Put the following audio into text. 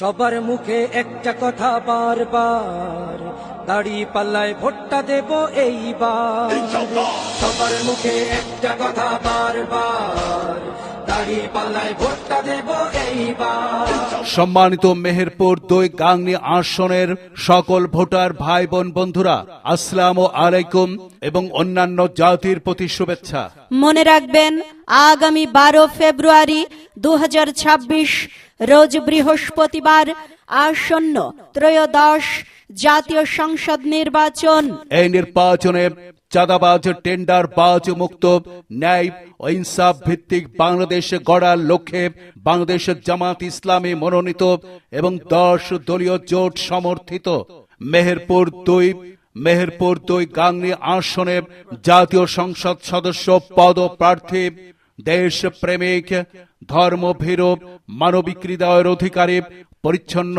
সবার মুখে একটা কথা বারবার, দাড়ি পাল্লায় ভোটটা দেব এইবার। সবার মুখে একটা কথা বারবার, দাড়ি পাল্লায় ভোটটা দেব এইবার। সম্মানিত মেহেরপুর ২ গাংনী আসনের সকল ভোটার ভাই বোন বন্ধুরা, আসসালামু আলাইকুম এবং অন্যান্য জাতির প্রতি শুভেচ্ছা। মনে রাখবেন, আগামী ১২ ফেব্রুয়ারি ২০২৬ রোজ বৃহস্পতিবার আসন্ন ত্রয়োদশ জাতীয় সংসদ নির্বাচন। এই নির্বাচনে চাঁদাবাজ, টেন্ডারবাজ মুক্ত, ন্যায় ও ইনসাফ ভিত্তিক বাংলাদেশ গড়ার লক্ষ্যে বাংলাদেশ জামাত ইসলামী মনোনীত এবং ১০ দলীয় জোট সমর্থিত মেহেরপুর ২ গাংনী আসনে জাতীয় সংসদ সদস্য পদপ্রার্থী দেশপ্রেমিক, ধর্মভীরু, মানবিক হৃদয়ের অধিকারী, পরিচ্ছন্ন